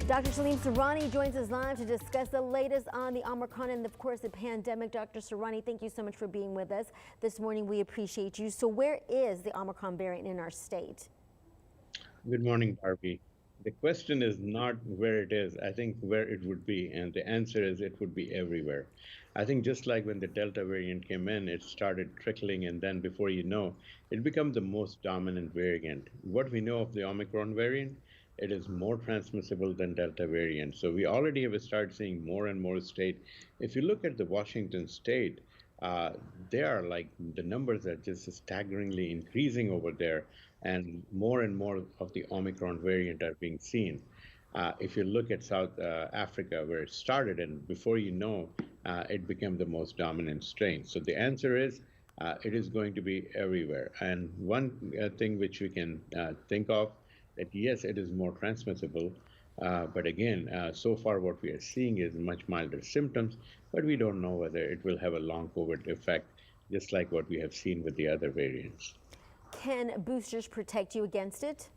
Dr. Salim Surani joins us live to discuss the latest on the Omicron and, of course, the pandemic. Dr. Surani, thank you so much for being with us this morning. We appreciate you. So where is the Omicron variant in our state? Good morning, Barbie. The question is not where it is, I think where it would be. And the answer is it would be everywhere. I think just like when the Delta variant came in, it started trickling, and then before you know, it became the most dominant variant. What we know of the Omicron variant, it is more transmissible than Delta variant. So we already have started seeing more and more state. If you look at the Washington state, uh, they are like the numbers are just staggeringly increasing over there, and more of the Omicron variant are being seen. If you look at South Africa, where it started, and before you know, it became the most dominant strain. So the answer is it is going to be everywhere. And one thing which we can think of that yes, it is more transmissible. But again, so far what we are seeing is much milder symptoms, but we don't know whether it will have a long COVID effect, just like what we have seen with the other variants. Can boosters protect you against it?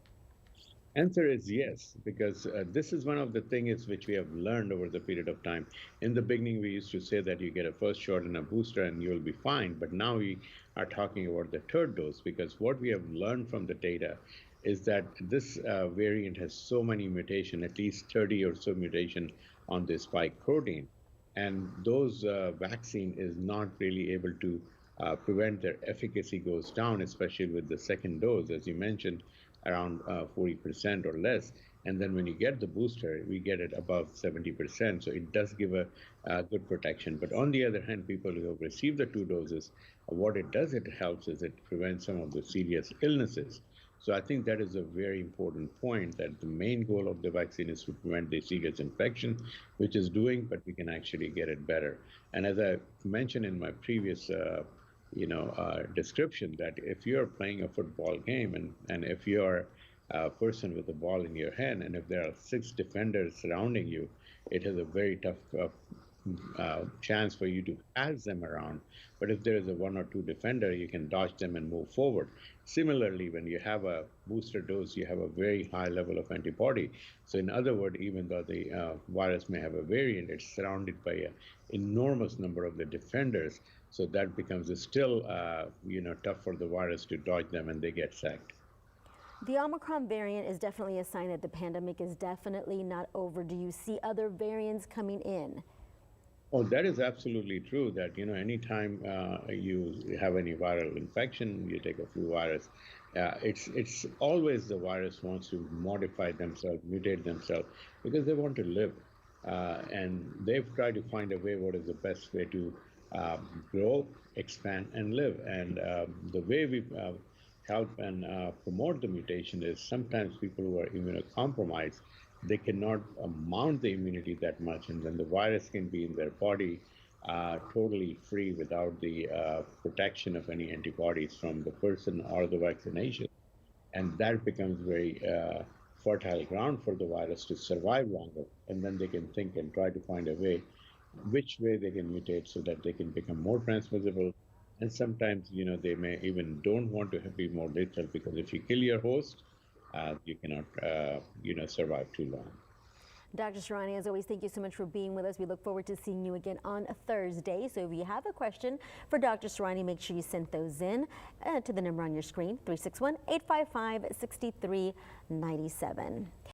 Answer is yes, because this is one of the things which we have learned over the period of time. In the beginning, we used to say that you get a first shot and a booster and you'll be fine. But now we are talking about the third dose, because what we have learned from the data is that this variant has so many mutation, at least 30 or so mutation on the spike protein. And those vaccine is not really able to prevent their efficacy goes down, especially with the second dose, as you mentioned, around 40% or less. And then when you get the booster, we get it above 70%. So it does give a good protection. But on the other hand, people who have received the two doses, what it does, it helps is it prevents some of the serious illnesses. So I think that is a very important point, that the main goal of the vaccine is to prevent the serious infection, which is doing, but we can actually get it better. And as I mentioned in my previous description, that if you're playing a football game, and if you're a person with a ball in your hand, and if there are six defenders surrounding you, it is a very tough chance for you to pass them around. But if there is a one or two defender, you can dodge them and move forward. Similarly, when you have a booster dose, you have a very high level of antibody. So in other words, even though the virus may have a variant, it's surrounded by an enormous number of the defenders. So that becomes still, tough for the virus to dodge them, and they get sacked. The Omicron variant is definitely a sign that the pandemic is definitely not over. Do you see other variants coming in? Oh, that is absolutely true. That anytime you have any viral infection, you take a flu virus. It's always the virus wants to modify themselves, mutate themselves, because they want to live, and they've tried to find a way what is the best way to grow, expand, and live. And the way we help and promote the mutation is sometimes people who are immunocompromised, they cannot mount the immunity that much, and then the virus can be in their body totally free without the protection of any antibodies from the person or the vaccination. And that becomes very fertile ground for the virus to survive longer. And then they can think and try to find a way, which way they can mutate so that they can become more transmissible. And sometimes, they may even don't want to be more lethal, because if you kill your host, you cannot, survive too long. Dr. Surani, as always, thank you so much for being with us. We look forward to seeing you again on a Thursday. So if you have a question for Dr. Surani, make sure you send those in to the number on your screen, 361-855-6397.